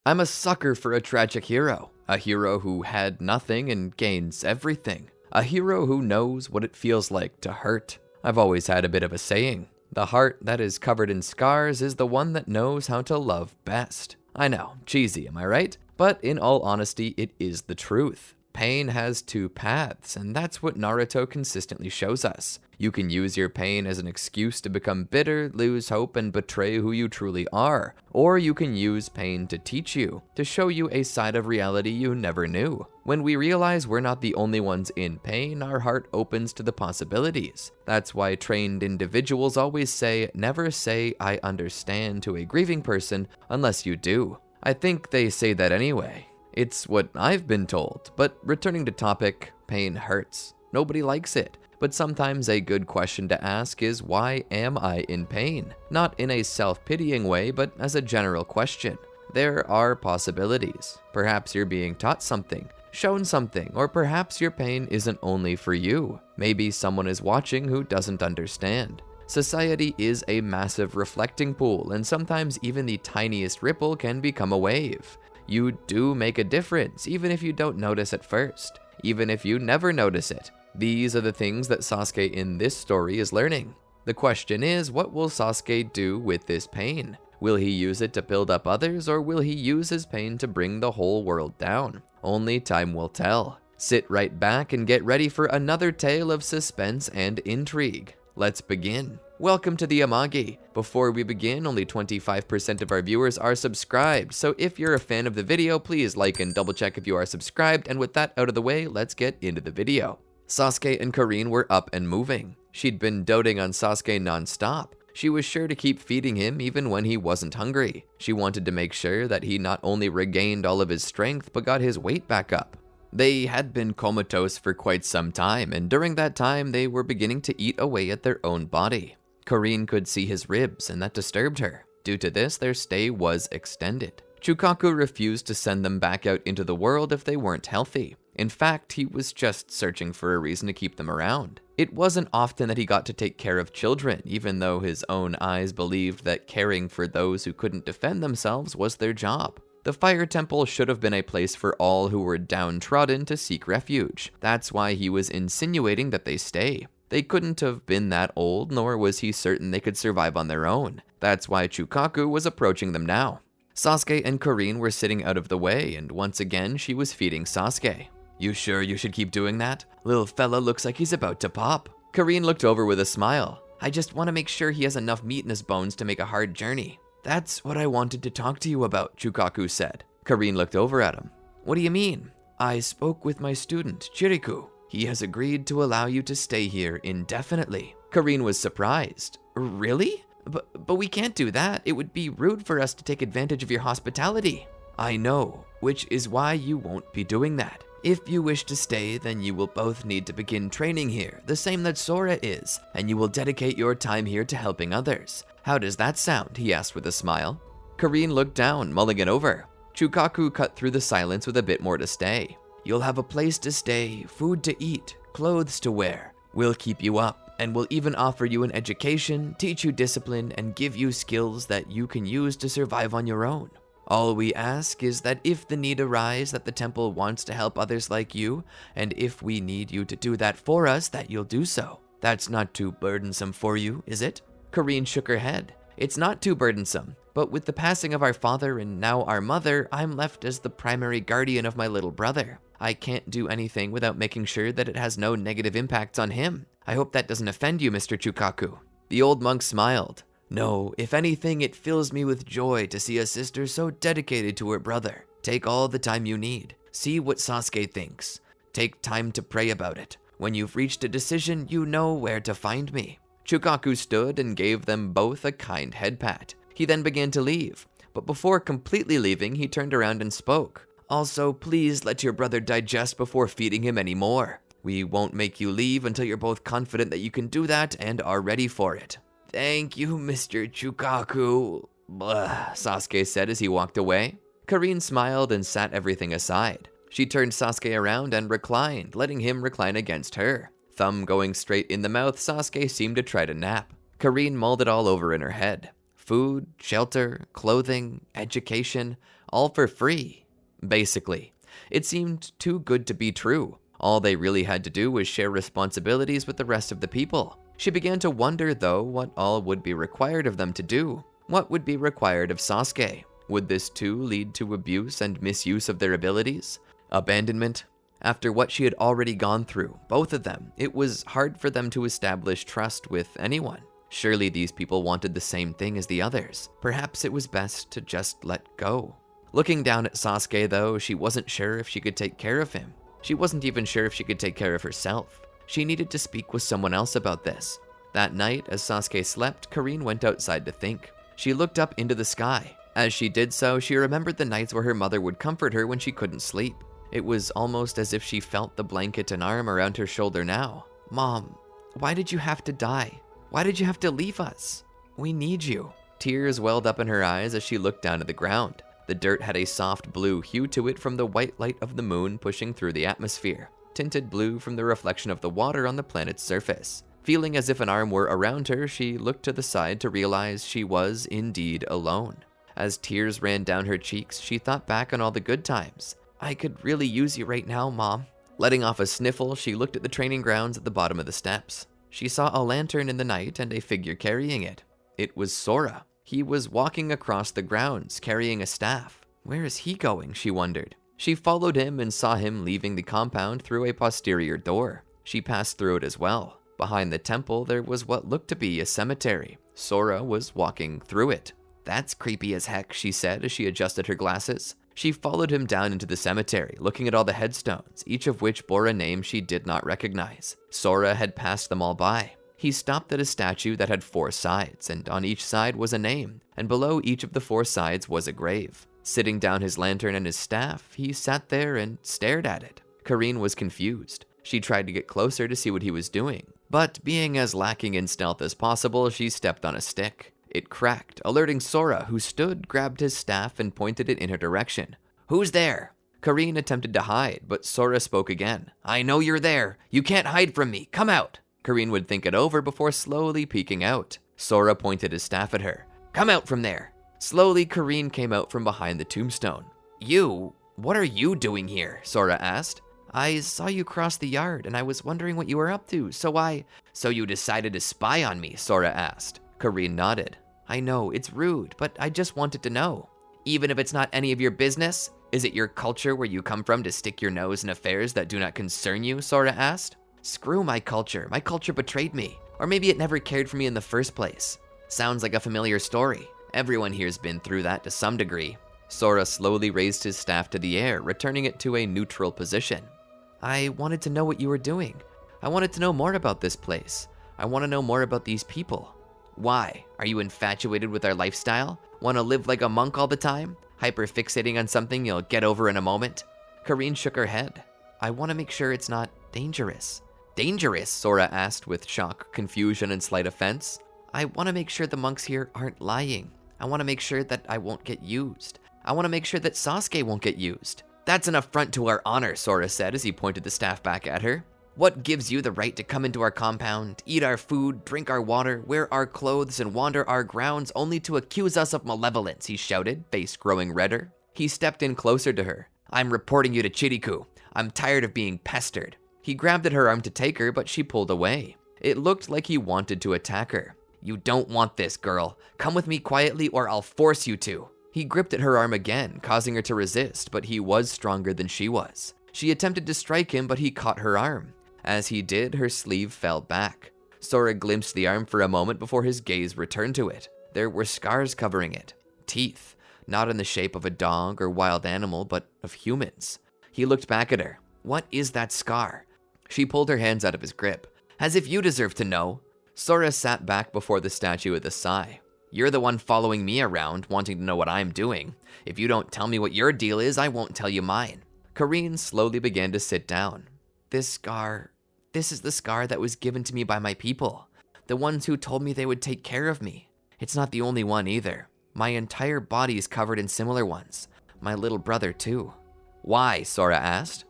I'm a sucker for a tragic hero. A hero who had nothing and gains everything. A hero who knows what it feels like to hurt. I've always had a bit of a saying. The heart that is covered in scars is the one that knows how to love best. I know, cheesy, am I right? But in all honesty, it is the truth. Pain has two paths, and that's what Naruto consistently shows us. You can use your pain as an excuse to become bitter, lose hope, and betray who you truly are. Or you can use pain to teach you, to show you a side of reality you never knew. When we realize we're not the only ones in pain, our heart opens to the possibilities. That's why trained individuals always say, never say, "I understand" to a grieving person unless you do. I think they say that anyway. It's what I've been told, but returning to topic, pain hurts. Nobody likes it, but sometimes a good question to ask is, why am I in pain? Not in a self-pitying way, but as a general question. There are possibilities. Perhaps you're being taught something, shown something, or perhaps your pain isn't only for you. Maybe someone is watching who doesn't understand. Society is a massive reflecting pool, and sometimes even the tiniest ripple can become a wave. You do make a difference, even if you don't notice at first, even if you never notice it. These are the things that Sasuke in this story is learning. The question is, what will Sasuke do with this pain? Will he use it to build up others, or will he use his pain to bring the whole world down? Only time will tell. Sit right back and get ready for another tale of suspense and intrigue. Let's begin. Welcome to the Amagi. Before we begin, only 25% of our viewers are subscribed, so if you're a fan of the video, please like and double check if you are subscribed, and with that out of the way, let's get into the video. Sasuke and Karin were up and moving. She'd been doting on Sasuke non-stop. She was sure to keep feeding him even when he wasn't hungry. She wanted to make sure that he not only regained all of his strength, but got his weight back up. They had been comatose for quite some time, and during that time, they were beginning to eat away at their own body. Karin could see his ribs, and that disturbed her. Due to this, their stay was extended. Chukaku refused to send them back out into the world if they weren't healthy. In fact, he was just searching for a reason to keep them around. It wasn't often that he got to take care of children, even though his own eyes believed that caring for those who couldn't defend themselves was their job. The Fire Temple should have been a place for all who were downtrodden to seek refuge. That's why he was insinuating that they stay. They couldn't have been that old, nor was he certain they could survive on their own. That's why Chukaku was approaching them now. Sasuke and Karin were sitting out of the way, and once again, she was feeding Sasuke. "You sure you should keep doing that? Little fella looks like he's about to pop." Karin looked over with a smile. "I just want to make sure he has enough meat in his bones to make a hard journey." "That's what I wanted to talk to you about," Chukaku said. Karin looked over at him. "What do you mean?" "I spoke with my student, Chiriku. He has agreed to allow you to stay here indefinitely." Karin was surprised. "Really? But we can't do that. It would be rude for us to take advantage of your hospitality." "I know, which is why you won't be doing that. If you wish to stay, then you will both need to begin training here, the same that Sora is, and you will dedicate your time here to helping others. How does that sound?" he asked with a smile. Karin looked down, mulling it over. Chukaku cut through the silence with a bit more to say. "You'll have a place to stay, food to eat, clothes to wear. We'll keep you up, and we'll even offer you an education, teach you discipline, and give you skills that you can use to survive on your own. All we ask is that if the need arises that the temple wants to help others like you, and if we need you to do that for us, that you'll do so. That's not too burdensome for you, is it?" Karin shook her head. "It's not too burdensome, but with the passing of our father and now our mother, I'm left as the primary guardian of my little brother. I can't do anything without making sure that it has no negative impacts on him. I hope that doesn't offend you, Mr. Chukaku." The old monk smiled. "No, if anything, it fills me with joy to see a sister so dedicated to her brother. Take all the time you need. See what Sasuke thinks. Take time to pray about it. When you've reached a decision, you know where to find me." Chukaku stood and gave them both a kind head pat. He then began to leave, but before completely leaving, he turned around and spoke. "Also, please let your brother digest before feeding him any more. We won't make you leave until you're both confident that you can do that and are ready for it." "Thank you, Mr. Chukaku," Sasuke said as he walked away. Karin smiled and sat everything aside. She turned Sasuke around and reclined, letting him recline against her. Thumb going straight in the mouth, Sasuke seemed to try to nap. Karin mulled it all over in her head. food, shelter, clothing, education, all for free, basically. It seemed too good to be true. All they really had to do was share responsibilities with the rest of the people. She began to wonder, though, what all would be required of them to do. What would be required of Sasuke? Would this too lead to abuse and misuse of their abilities? Abandonment? After what she had already gone through, both of them, it was hard for them to establish trust with anyone. Surely these people wanted the same thing as the others. Perhaps it was best to just let go. Looking down at Sasuke, though, she wasn't sure if she could take care of him. She wasn't even sure if she could take care of herself. She needed to speak with someone else about this. That night, as Sasuke slept, Karine went outside to think. She looked up into the sky. As she did so, she remembered the nights where her mother would comfort her when she couldn't sleep. It was almost as if she felt the blanket and arm around her shoulder now. "Mom, why did you have to die? Why did you have to leave us? We need you." Tears welled up in her eyes as she looked down at the ground. The dirt had a soft blue hue to it from the white light of the moon pushing through the atmosphere, tinted blue from the reflection of the water on the planet's surface. Feeling as if an arm were around her, she looked to the side to realize she was indeed alone. As tears ran down her cheeks, she thought back on all the good times. "I could really use you right now, Mom." Letting off a sniffle, she looked at the training grounds at the bottom of the steps. She saw a lantern in the night and a figure carrying it. It was Sora. He was walking across the grounds, carrying a staff. Where is he going, she wondered. She followed him and saw him leaving the compound through a posterior door. She passed through it as well. Behind the temple, there was what looked to be a cemetery. Sora was walking through it. "That's creepy as heck," she said as she adjusted her glasses. She followed him down into the cemetery, looking at all the headstones, each of which bore a name she did not recognize. Sora had passed them all by. He stopped at a statue that had 4 sides, and on each side was a name, and below each of the 4 sides was a grave. Sitting down his lantern and his staff, he sat there and stared at it. Karine was confused. She tried to get closer to see what he was doing, but being as lacking in stealth as possible, she stepped on a stick. It cracked, alerting Sora, who stood, grabbed his staff, and pointed it in her direction. "Who's there?" Karine attempted to hide, but Sora spoke again. "I know you're there. You can't hide from me. Come out." Karine would think it over before slowly peeking out. Sora pointed his staff at her. "Come out from there." Slowly, Karine came out from behind the tombstone. What are you doing here?" Sora asked. "I saw you cross the yard, and I was wondering what you were up to, So you decided to spy on me?" Sora asked. Karine nodded. "I know, it's rude, but I just wanted to know." "Even if it's not any of your business? Is it your culture where you come from to stick your nose in affairs that do not concern you?" Sora asked. "Screw my culture. My culture betrayed me. Or maybe it never cared for me in the first place. Sounds like a familiar story. Everyone here's been through that to some degree." Sora slowly raised his staff to the air, returning it to a neutral position. "I wanted to know what you were doing. I wanted to know more about this place. I want to know more about these people." "Why? Are you infatuated with our lifestyle? Want to live like a monk all the time? Hyper-fixating on something you'll get over in a moment?" Karine shook her head. "I want to make sure it's not dangerous." "Dangerous?" Sora asked with shock, confusion, and slight offense. "I want to make sure the monks here aren't lying. I want to make sure that I won't get used. I want to make sure that Sasuke won't get used." "That's an affront to our honor," Sora said as he pointed the staff back at her. "What gives you the right to come into our compound, eat our food, drink our water, wear our clothes, and wander our grounds only to accuse us of malevolence?" he shouted, face growing redder. He stepped in closer to her. "I'm reporting you to Chiriku. I'm tired of being pestered." He grabbed at her arm to take her, but she pulled away. It looked like he wanted to attack her. "You don't want this, girl. Come with me quietly or I'll force you to." He gripped at her arm again, causing her to resist, but he was stronger than she was. She attempted to strike him, but he caught her arm. As he did, her sleeve fell back. Sora glimpsed the arm for a moment before his gaze returned to it. There were scars covering it. Teeth, not in the shape of a dog or wild animal, but of humans. He looked back at her. "What is that scar?" She pulled her hands out of his grip. "As if you deserve to know." Sora sat back before the statue with a sigh. "You're the one following me around, wanting to know what I'm doing. If you don't tell me what your deal is, I won't tell you mine." Karine slowly began to sit down. This is the scar that was given to me by my people. The ones who told me they would take care of me. It's not the only one either. My entire body is covered in similar ones. My little brother too." "Why?" Sora asked.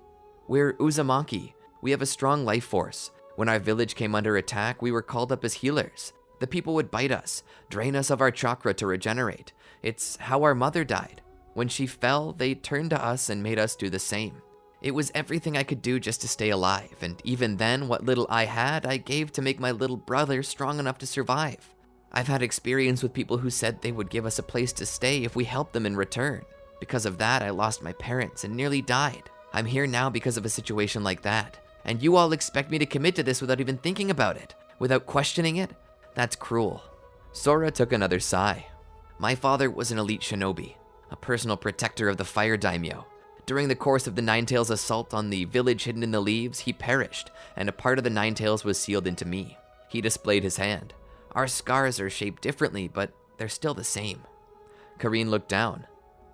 "We're Uzumaki. We have a strong life force. When our village came under attack, we were called up as healers. The people would bite us, drain us of our chakra to regenerate. It's how our mother died. When she fell, they turned to us and made us do the same. It was everything I could do just to stay alive, and even then, what little I had, I gave to make my little brother strong enough to survive. I've had experience with people who said they would give us a place to stay if we helped them in return. Because of that, I lost my parents and nearly died. I'm here now because of a situation like that. And you all expect me to commit to this without even thinking about it, without questioning it? That's cruel. Sora took another sigh. My father was an elite shinobi, a personal protector of the fire daimyo. During the course of the Ninetales assault on the village hidden in the leaves, he perished, and a part of the Ninetales was sealed into me. He displayed his hand. Our scars are shaped differently, but they're still the same. Karine looked down.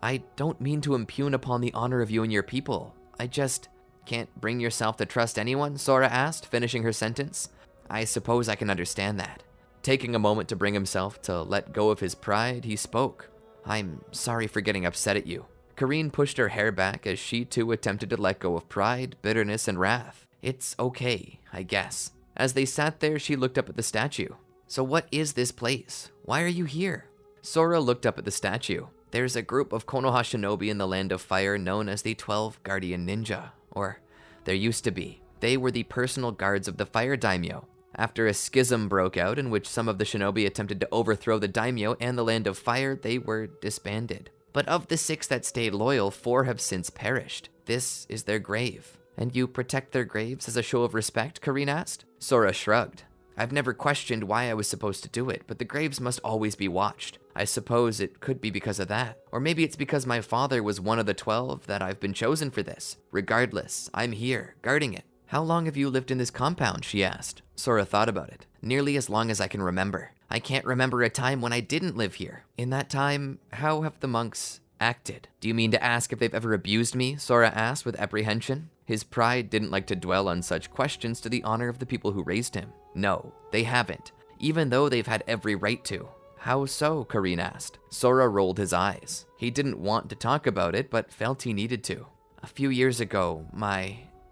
I don't mean to impugn upon the honor of you and your people. I just can't bring yourself to trust anyone, Sora asked, finishing her sentence. I suppose I can understand that. Taking a moment to bring himself to let go of his pride, he spoke. I'm sorry for getting upset at you. Karine pushed her hair back as she too attempted to let go of pride, bitterness, and wrath. It's okay, I guess. As they sat there, she looked up at the statue. So what is this place? Why are you here? Sora looked up at the statue. There's a group of Konoha shinobi in the Land of Fire known as the 12 Guardian Ninja, or there used to be. They were the personal guards of the Fire Daimyo. After a schism broke out in which some of the shinobi attempted to overthrow the daimyo and the Land of Fire, they were disbanded. But of the 6 that stayed loyal, 4 have since perished. This is their grave. And you protect their graves as a show of respect, Karine asked? Sora shrugged. I've never questioned why I was supposed to do it, but the graves must always be watched. I suppose it could be because of that. Or maybe it's because my father was one of the 12 that I've been chosen for this. Regardless, I'm here, guarding it. How long have you lived in this compound, she asked. Sora thought about it. Nearly as long as I can remember. I can't remember a time when I didn't live here. In that time, how have the monks acted? Do you mean to ask if they've ever abused me? Sora asked with apprehension. His pride didn't like to dwell on such questions to the honor of the people who raised him. No, they haven't, even though they've had every right to. How so? Karine asked. Sora rolled his eyes. He didn't want to talk about it, but felt he needed to. A few years ago,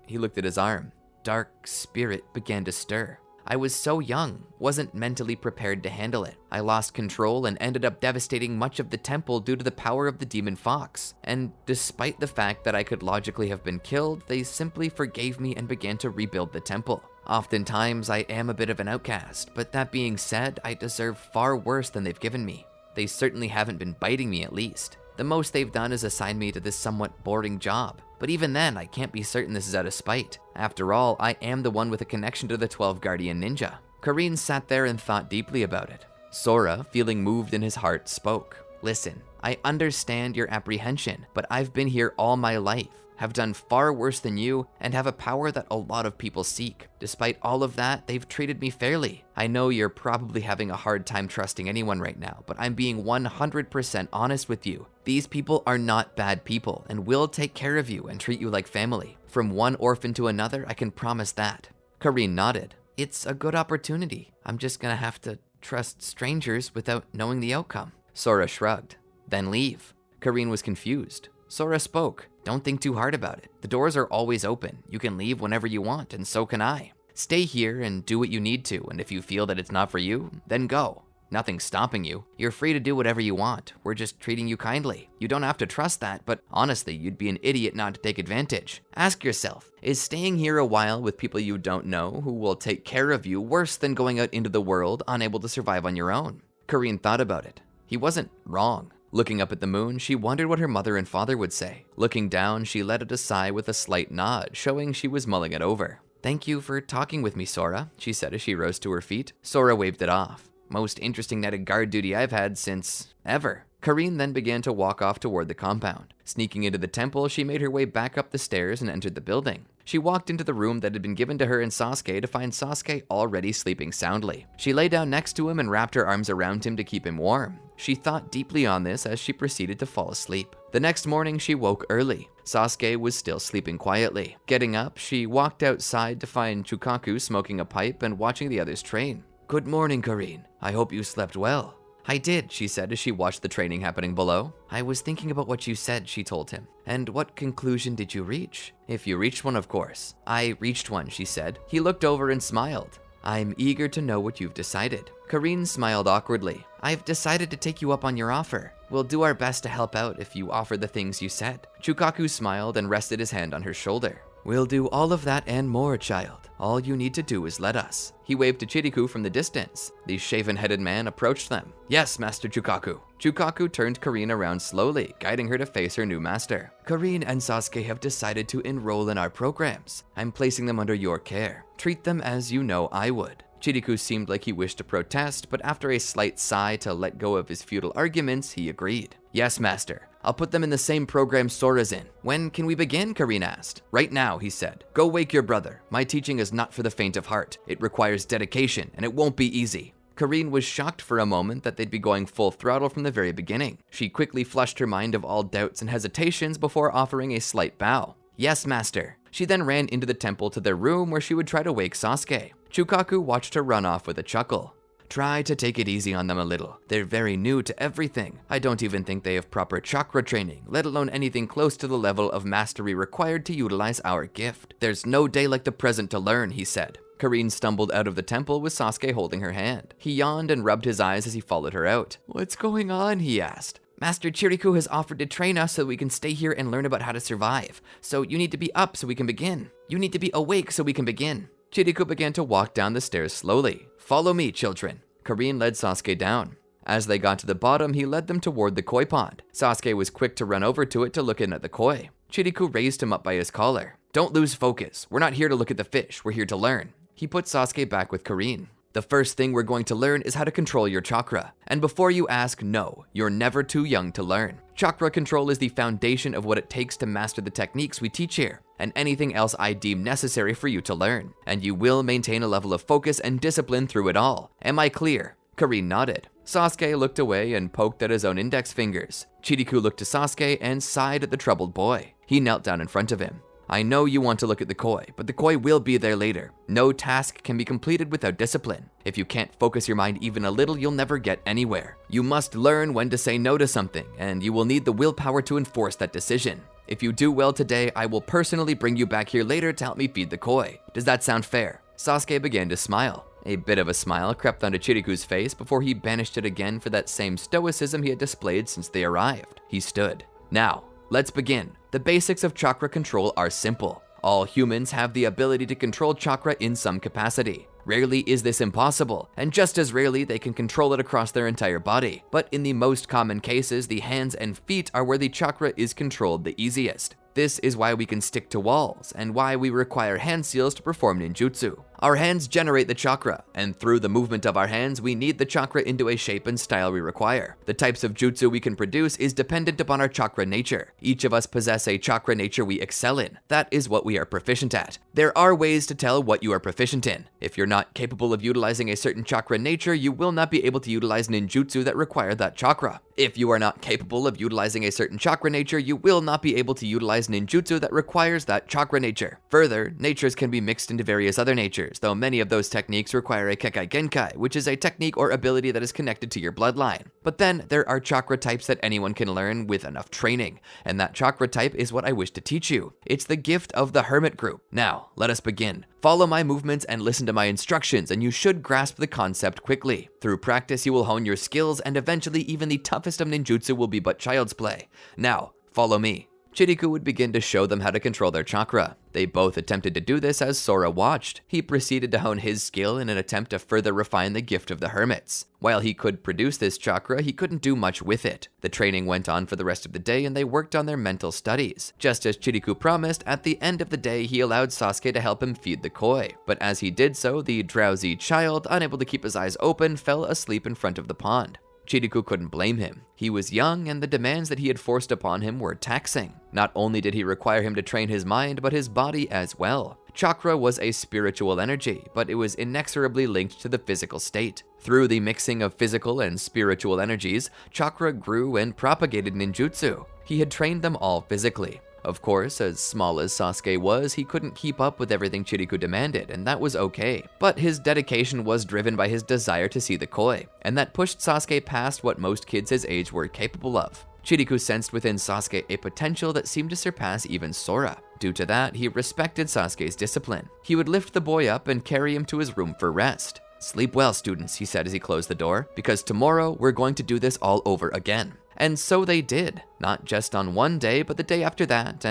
he looked at his arm. Dark spirit began to stir. I was so young, wasn't mentally prepared to handle it. I lost control and ended up devastating much of the temple due to the power of the demon fox. And despite the fact that I could logically have been killed, they simply forgave me and began to rebuild the temple. Oftentimes, I am a bit of an outcast, but that being said, I deserve far worse than they've given me. They certainly haven't been biting me, at least. The most they've done is assign me to this somewhat boring job. But even then, I can't be certain this is out of spite. After all, I am the one with a connection to the 12 Guardian Ninja. Karine sat there and thought deeply about it. Sora, feeling moved in his heart, spoke. Listen, I understand your apprehension, but I've been here all my life, have done far worse than you, and have a power that a lot of people seek. Despite all of that, they've treated me fairly. I know you're probably having a hard time trusting anyone right now, but I'm being 100% honest with you. These people are not bad people and will take care of you and treat you like family. From one orphan to another, I can promise that. Karine nodded. It's a good opportunity. I'm just gonna have to trust strangers without knowing the outcome. Sora shrugged. Then leave. Karine was confused. Sora spoke. Don't think too hard about it. The doors are always open. You can leave whenever you want, and so can I. Stay here and do what you need to, and if you feel that it's not for you, then go. Nothing's stopping you. You're free to do whatever you want. We're just treating you kindly. You don't have to trust that, but honestly, you'd be an idiot not to take advantage. Ask yourself, is staying here a while with people you don't know who will take care of you worse than going out into the world unable to survive on your own? Karine thought about it. He wasn't wrong. Looking up at the moon, she wondered what her mother and father would say. Looking down, she let out a sigh with a slight nod, showing she was mulling it over. Thank you for talking with me, Sora, she said as she rose to her feet. Sora waved it off. Most interesting night of guard duty I've had since ever. Karine then began to walk off toward the compound. Sneaking into the temple, she made her way back up the stairs and entered the building. She walked into the room that had been given to her and Sasuke to find Sasuke already sleeping soundly. She lay down next to him and wrapped her arms around him to keep him warm. She thought deeply on this as she proceeded to fall asleep. The next morning, she woke early. Sasuke was still sleeping quietly. Getting up, she walked outside to find Chukaku smoking a pipe and watching the others train. Good morning, Karine. I hope you slept well. I did, she said as she watched the training happening below. I was thinking about what you said, she told him. And what conclusion did you reach? If you reached one, of course. I reached one, she said. He looked over and smiled. I'm eager to know what you've decided. Karine smiled awkwardly. I've decided to take you up on your offer. We'll do our best to help out if you offer the things you said. Chukaku smiled and rested his hand on her shoulder. We'll do all of that and more, child. All you need to do is let us. He waved to Chiriku from the distance. The shaven-headed man approached them. Yes, Master Chukaku. Chukaku turned Karine around slowly, guiding her to face her new master. Karine and Sasuke have decided to enroll in our programs. I'm placing them under your care. Treat them as you know I would. Chiriku seemed like he wished to protest, but after a slight sigh to let go of his futile arguments, he agreed. Yes, Master. I'll put them in the same program Sora's in. When can we begin? Karine asked. Right now, he said. Go wake your brother. My teaching is not for the faint of heart. It requires dedication, and it won't be easy. Karine was shocked for a moment that they'd be going full throttle from the very beginning. She quickly flushed her mind of all doubts and hesitations before offering a slight bow. Yes, Master. She then ran into the temple to their room where she would try to wake Sasuke. Chukaku watched her run off with a chuckle. Try to take it easy on them a little. They're very new to everything. I don't even think they have proper chakra training, let alone anything close to the level of mastery required to utilize our gift. There's no day like the present to learn, he said. Karine stumbled out of the temple with Sasuke holding her hand. He yawned and rubbed his eyes as he followed her out. What's going on? He asked. Master Chiriku has offered to train us so we can stay here and learn about how to survive. So you need to be up so we can begin. You need to be awake so we can begin. Chiriku began to walk down the stairs slowly. Follow me, children. Karine led Sasuke down. As they got to the bottom, he led them toward the koi pond. Sasuke was quick to run over to it to look in at the koi. Chiriku raised him up by his collar. Don't lose focus. We're not here to look at the fish. We're here to learn. He put Sasuke back with Karine. The first thing we're going to learn is how to control your chakra. And before you ask, no, you're never too young to learn. Chakra control is the foundation of what it takes to master the techniques we teach here, and anything else I deem necessary for you to learn. And you will maintain a level of focus and discipline through it all. Am I clear? Karine nodded. Sasuke looked away and poked at his own index fingers. Chiriku looked to Sasuke and sighed at the troubled boy. He knelt down in front of him. I know you want to look at the koi, but the koi will be there later. No task can be completed without discipline. If you can't focus your mind even a little, you'll never get anywhere. You must learn when to say no to something, and you will need the willpower to enforce that decision. If you do well today, I will personally bring you back here later to help me feed the koi. Does that sound fair? Sasuke began to smile. A bit of a smile crept onto Chiriku's face before he banished it again for that same stoicism he had displayed since they arrived. He stood. Now, let's begin. The basics of chakra control are simple. All humans have the ability to control chakra in some capacity. Rarely is this impossible, and just as rarely they can control it across their entire body. But in the most common cases, the hands and feet are where the chakra is controlled the easiest. This is why we can stick to walls, and why we require hand seals to perform ninjutsu. Our hands generate the chakra, and through the movement of our hands, we knead the chakra into a shape and style we require. The types of jutsu we can produce is dependent upon our chakra nature. Each of us possess a chakra nature we excel in. That is what we are proficient at. There are ways to tell what you are proficient in. If you're not capable of utilizing a certain chakra nature, you will not be able to utilize ninjutsu that require that chakra. If you are not capable of utilizing a certain chakra nature, you will not be able to utilize ninjutsu that requires that chakra nature. Further, natures can be mixed into various other natures, though many of those techniques require a Kekai Genkai, which is a technique or ability that is connected to your bloodline. But then, there are chakra types that anyone can learn with enough training, and that chakra type is what I wish to teach you. It's the gift of the hermit group. Now, let us begin. Follow my movements and listen to my instructions, and you should grasp the concept quickly. Through practice, you will hone your skills, and eventually even the toughest of ninjutsu will be but child's play. Now, follow me. Chiriku would begin to show them how to control their chakra. They both attempted to do this as Sora watched. He proceeded to hone his skill in an attempt to further refine the gift of the hermits. While he could produce this chakra, he couldn't do much with it. The training went on for the rest of the day, and they worked on their mental studies. Just as Chiriku promised, at the end of the day, he allowed Sasuke to help him feed the koi. But as he did so, the drowsy child, unable to keep his eyes open, fell asleep in front of the pond. Chiriku couldn't blame him. He was young, and the demands that he had forced upon him were taxing. Not only did he require him to train his mind, but his body as well. Chakra was a spiritual energy, but it was inexorably linked to the physical state. Through the mixing of physical and spiritual energies, chakra grew and propagated ninjutsu. He had trained them all physically. Of course, as small as Sasuke was, he couldn't keep up with everything Chiriku demanded, and that was okay. But his dedication was driven by his desire to see the koi, and that pushed Sasuke past what most kids his age were capable of. Chiriku sensed within Sasuke a potential that seemed to surpass even Sora. Due to that, he respected Sasuke's discipline. He would lift the boy up and carry him to his room for rest. "Sleep well, students," he said as he closed the door, "because tomorrow we're going to do this all over again." And so they did, not just on one day, but the day after that,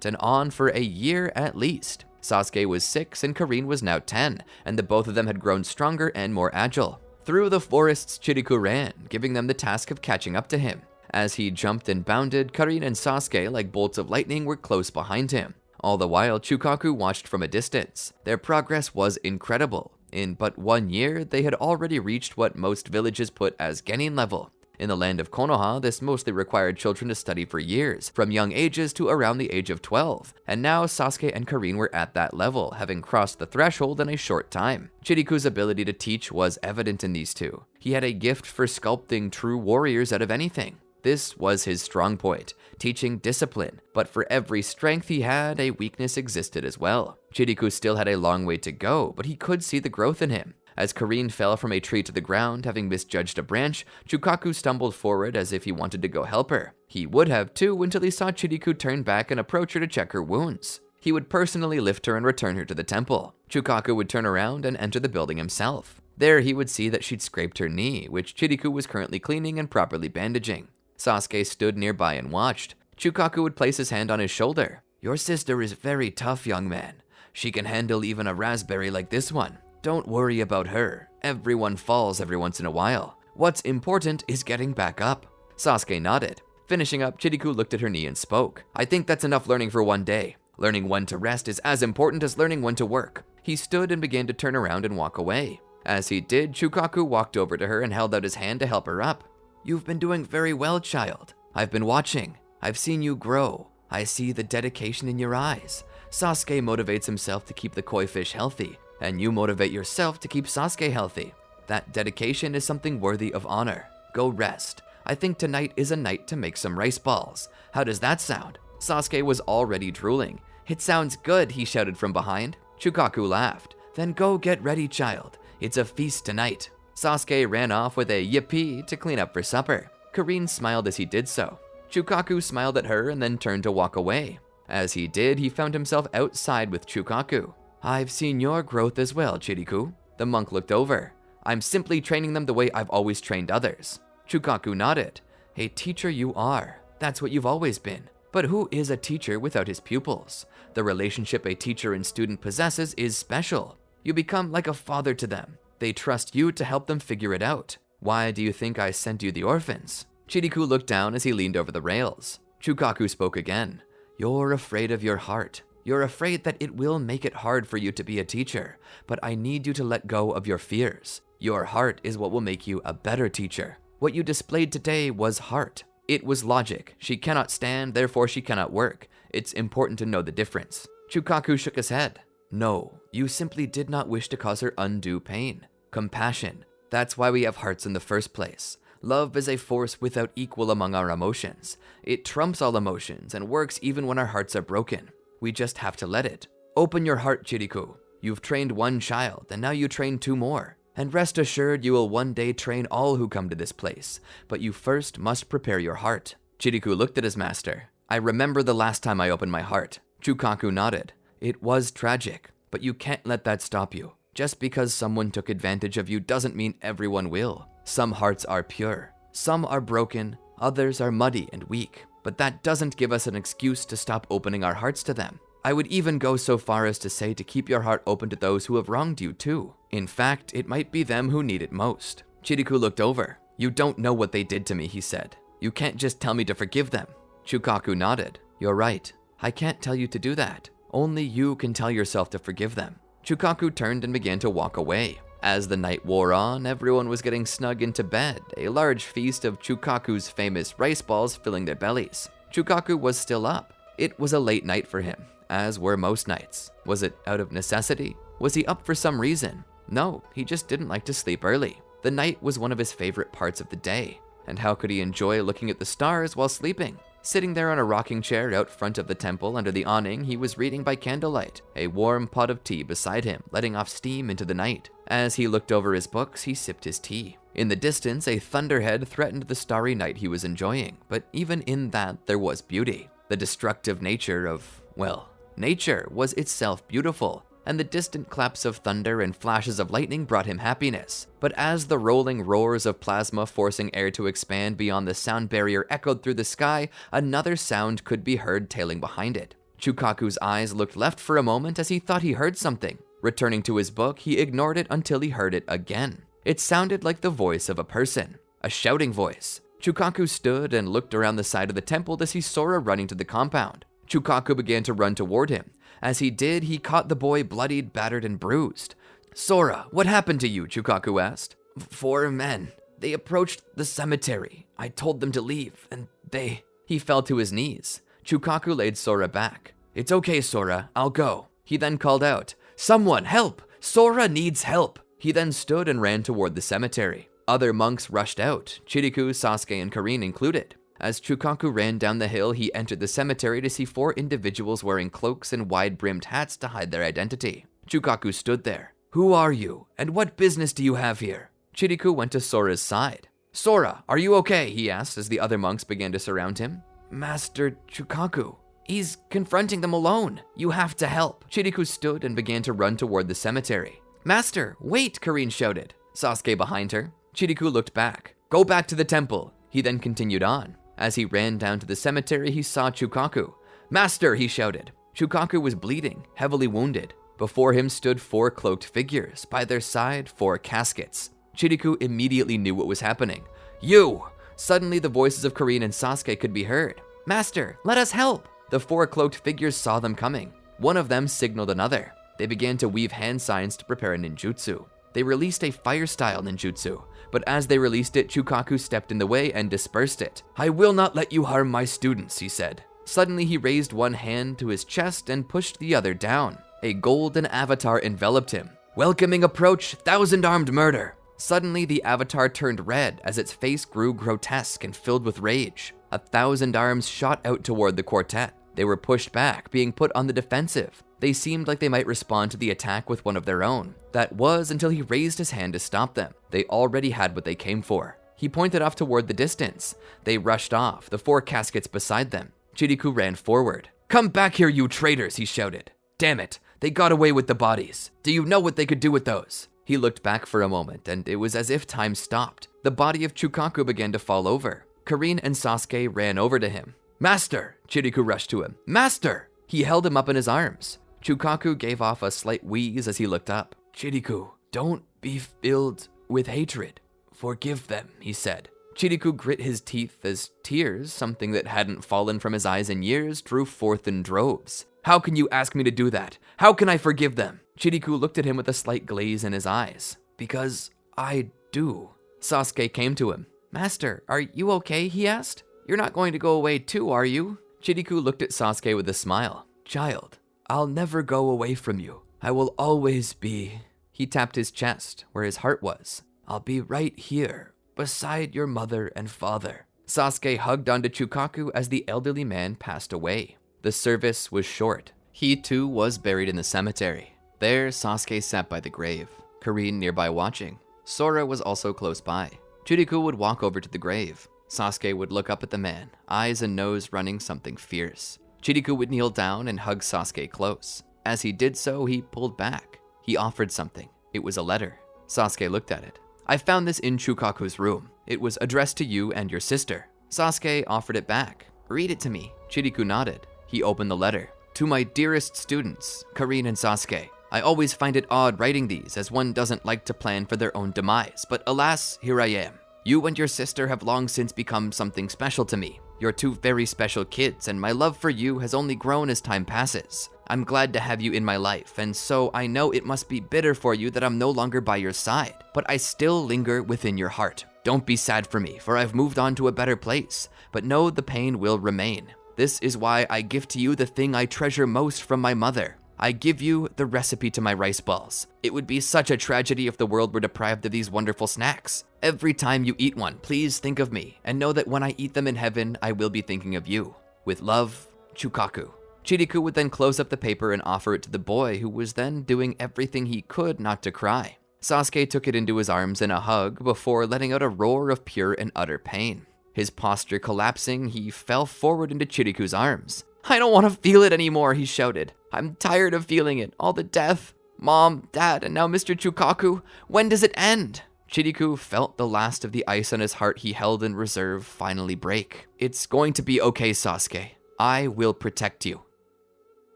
and on for a year at least. Sasuke was 6 and Karin was now 10, and the both of them had grown stronger and more agile. Through the forests Chiriku ran, giving them the task of catching up to him. As he jumped and bounded, Karin and Sasuke, like bolts of lightning, were close behind him. All the while, Chukaku watched from a distance. Their progress was incredible. In but 1 year, they had already reached what most villages put as genin level. In the land of Konoha, this mostly required children to study for years, from young ages to around the age of 12. And now Sasuke and Karin were at that level, having crossed the threshold in a short time. Chiriku's ability to teach was evident in these two. He had a gift for sculpting true warriors out of anything. This was his strong point, teaching discipline, but for every strength he had, a weakness existed as well. Chiriku still had a long way to go, but he could see the growth in him. As Karin fell from a tree to the ground, having misjudged a branch, Chukaku stumbled forward as if he wanted to go help her. He would have too until he saw Chiriku turn back and approach her to check her wounds. He would personally lift her and return her to the temple. Chukaku would turn around and enter the building himself. There he would see that she'd scraped her knee, which Chiriku was currently cleaning and properly bandaging. Sasuke stood nearby and watched. Chukaku would place his hand on his shoulder. "Your sister is very tough, young man. She can handle even a raspberry like this one. Don't worry about her. Everyone falls every once in a while. What's important is getting back up." Sasuke nodded. Finishing up, Chiriku looked at her knee and spoke. "I think that's enough learning for one day. Learning when to rest is as important as learning when to work." He stood and began to turn around and walk away. As he did, Chukaku walked over to her and held out his hand to help her up. "You've been doing very well, child. I've been watching. I've seen you grow. I see the dedication in your eyes. Sasuke motivates himself to keep the koi fish healthy, and you motivate yourself to keep Sasuke healthy. That dedication is something worthy of honor. Go rest. I think tonight is a night to make some rice balls. How does that sound?" Sasuke was already drooling. "It sounds good," he shouted from behind. Chukaku laughed. "Then go get ready, child. It's a feast tonight." Sasuke ran off with a yippee to clean up for supper. Karin smiled as he did so. Chukaku smiled at her and then turned to walk away. As he did, he found himself outside with Chukaku. "I've seen your growth as well, Chiriku." The monk looked over. "I'm simply training them the way I've always trained others." Chukaku nodded. "A teacher you are. That's what you've always been. But who is a teacher without his pupils? The relationship a teacher and student possesses is special. You become like a father to them. They trust you to help them figure it out. Why do you think I sent you the orphans?" Chiriku looked down as he leaned over the rails. Chukaku spoke again. "You're afraid of your heart. You're afraid that it will make it hard for you to be a teacher, but I need you to let go of your fears. Your heart is what will make you a better teacher. What you displayed today was heart. It was logic. She cannot stand, therefore she cannot work. It's important to know the difference." Chukaku shook his head. "No, you simply did not wish to cause her undue pain. Compassion. That's why we have hearts in the first place. Love is a force without equal among our emotions. It trumps all emotions and works even when our hearts are broken. We just have to let it. Open your heart, Chiriku. You've trained one child, and now you train 2 more. And rest assured you will one day train all who come to this place. But you first must prepare your heart." Chiriku looked at his master. "I remember the last time I opened my heart." Chukaku nodded. "It was tragic, but you can't let that stop you. Just because someone took advantage of you doesn't mean everyone will. Some hearts are pure. Some are broken. Others are muddy and weak. But that doesn't give us an excuse to stop opening our hearts to them. I would even go so far as to say to keep your heart open to those who have wronged you too. In fact, it might be them who need it most." Chiriku looked over. "You don't know what they did to me," he said. "You can't just tell me to forgive them." Chukaku nodded. "You're right. I can't tell you to do that. Only you can tell yourself to forgive them." Chukaku turned and began to walk away. As the night wore on, everyone was getting snug into bed, a large feast of Chukaku's famous rice balls filling their bellies. Chukaku was still up. It was a late night for him, as were most nights. Was it out of necessity? Was he up for some reason? No, he just didn't like to sleep early. The night was one of his favorite parts of the day, and how could he enjoy looking at the stars while sleeping? Sitting there on a rocking chair out front of the temple under the awning, he was reading by candlelight, a warm pot of tea beside him, letting off steam into the night. As he looked over his books, he sipped his tea. In the distance, a thunderhead threatened the starry night he was enjoying, but even in that, there was beauty. The destructive nature of, Well, nature was itself beautiful, and the distant claps of thunder and flashes of lightning brought him happiness. But as the rolling roars of plasma forcing air to expand beyond the sound barrier echoed through the sky, another sound could be heard tailing behind it. Chukaku's eyes looked left for a moment as he thought he heard something. Returning to his book, he ignored it until he heard it again. It sounded like the voice of a person, a shouting voice. Chukaku stood and looked around the side of the temple to see Sora running to the compound. Chukaku began to run toward him. As he did, he caught the boy bloodied, battered, and bruised. "Sora, what happened to you?" Chukaku asked. "4 men. They approached the cemetery. I told them to leave, and they..." He fell to his knees. Chukaku laid Sora back. "It's okay, Sora. I'll go." He then called out, "Someone, help! Sora needs help!" He then stood and ran toward the cemetery. Other monks rushed out, Chiriku, Sasuke, and Karin included. As Chukaku ran down the hill, he entered the cemetery to see 4 individuals wearing cloaks and wide-brimmed hats to hide their identity. Chukaku stood there. "Who are you, and what business do you have here?" Chiriku went to Sora's side. "Sora, are you okay?" he asked as the other monks began to surround him. "Master Chukaku, he's confronting them alone. You have to help." Chiriku stood and began to run toward the cemetery. "Master, wait!" Karin shouted. Sasuke behind her. Chiriku looked back. "Go back to the temple." He then continued on. As he ran down to the cemetery, he saw Chukaku. "Master!" he shouted. Chukaku was bleeding, heavily wounded. Before him stood 4 cloaked figures. By their side, 4 caskets. Chiriku immediately knew what was happening. "You!" Suddenly, the voices of Karin and Sasuke could be heard. "Master, let us help!" The 4 cloaked figures saw them coming. One of them signaled another. They began to weave hand signs to prepare a ninjutsu. They released a fire-style ninjutsu, but as they released it, Chukaku stepped in the way and dispersed it. "I will not let you harm my students," he said. Suddenly, he raised one hand to his chest and pushed the other down. A golden avatar enveloped him. "Welcoming approach, 1,000-armed murder." Suddenly, the avatar turned red as its face grew grotesque and filled with rage. 1,000 arms shot out toward the quartet. They were pushed back, being put on the defensive. They seemed like they might respond to the attack with one of their own. That was until he raised his hand to stop them. They already had what they came for. He pointed off toward the distance. They rushed off, the 4 caskets beside them. Chiriku ran forward. "Come back here, you traitors," he shouted. "Damn it, they got away with the bodies. Do you know what they could do with those?" He looked back for a moment, and it was as if time stopped. The body of Chukaku began to fall over. Karin and Sasuke ran over to him. "Master!" Chiriku rushed to him. "Master!" He held him up in his arms. Chukaku gave off a slight wheeze as he looked up. "Chiriku, don't be filled with hatred. Forgive them," he said. Chiriku grit his teeth as tears, something that hadn't fallen from his eyes in years, drew forth in droves. "How can you ask me to do that? How can I forgive them?" Chiriku looked at him with a slight glaze in his eyes. "Because I do." Sasuke came to him. "Master, are you okay?" he asked. "You're not going to go away too, are you?" Chiriku looked at Sasuke with a smile. "Child, I'll never go away from you. I will always be..." He tapped his chest, where his heart was. "I'll be right here, beside your mother and father." Sasuke hugged onto Chukaku as the elderly man passed away. The service was short. He too was buried in the cemetery. There, Sasuke sat by the grave, Karin nearby watching. Sora was also close by. Chiriku would walk over to the grave. Sasuke would look up at the man, eyes and nose running something fierce. Chiriku would kneel down and hug Sasuke close. As he did so, he pulled back. He offered something. It was a letter. Sasuke looked at it. "I found this in Chukaku's room. It was addressed to you and your sister." Sasuke offered it back. "Read it to me." Chiriku nodded. He opened the letter. "To my dearest students, Karin and Sasuke. I always find it odd writing these, as one doesn't like to plan for their own demise, but alas, here I am. You and your sister have long since become something special to me. You're 2 very special kids, and my love for you has only grown as time passes. I'm glad to have you in my life, and so I know it must be bitter for you that I'm no longer by your side, but I still linger within your heart. Don't be sad for me, for I've moved on to a better place, but know the pain will remain. This is why I give to you the thing I treasure most from my mother. I give you the recipe to my rice balls. It would be such a tragedy if the world were deprived of these wonderful snacks. Every time you eat one, please think of me, and know that when I eat them in heaven, I will be thinking of you. With love, Chukaku." Chiriku would then close up the paper and offer it to the boy, who was then doing everything he could not to cry. Sasuke took it into his arms in a hug before letting out a roar of pure and utter pain. His posture collapsing, he fell forward into Chiriku's arms. I don't want to feel it anymore, he shouted. I'm tired of feeling it. All the death. Mom, Dad, and now Mr. Chukaku. When does it end? Chiriku felt the last of the ice on his heart he held in reserve finally break. It's going to be okay, Sasuke. I will protect you.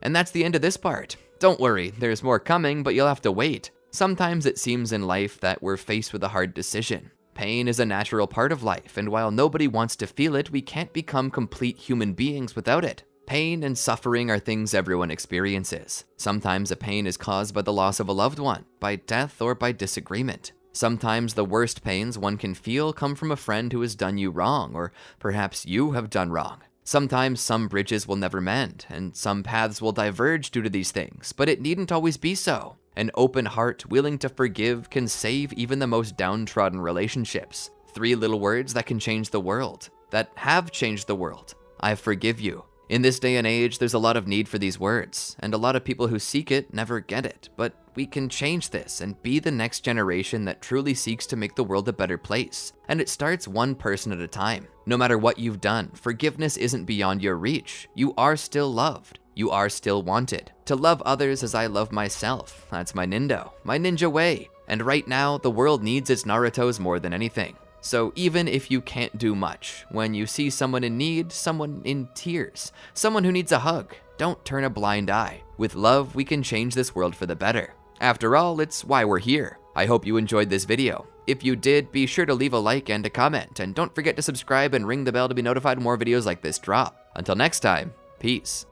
And that's the end of this part. Don't worry, there's more coming, but you'll have to wait. Sometimes it seems in life that we're faced with a hard decision. Pain is a natural part of life, and while nobody wants to feel it, we can't become complete human beings without it. Pain and suffering are things everyone experiences. Sometimes a pain is caused by the loss of a loved one, by death, or by disagreement. Sometimes the worst pains one can feel come from a friend who has done you wrong, or perhaps you have done wrong. Sometimes some bridges will never mend, and some paths will diverge due to these things, but it needn't always be so. An open heart willing to forgive can save even the most downtrodden relationships. 3 little words that can change the world, that have changed the world. I forgive you. In this day and age, there's a lot of need for these words, and a lot of people who seek it never get it, but we can change this and be the next generation that truly seeks to make the world a better place. And it starts one person at a time. No matter what you've done, forgiveness isn't beyond your reach. You are still loved. You are still wanted. To love others as I love myself. That's my ninja way. And right now, the world needs its Narutos more than anything. So even if you can't do much, when you see someone in need, someone in tears, someone who needs a hug, don't turn a blind eye. With love, we can change this world for the better. After all, it's why we're here. I hope you enjoyed this video. If you did, be sure to leave a like and a comment, and don't forget to subscribe and ring the bell to be notified when more videos like this drop. Until next time, peace.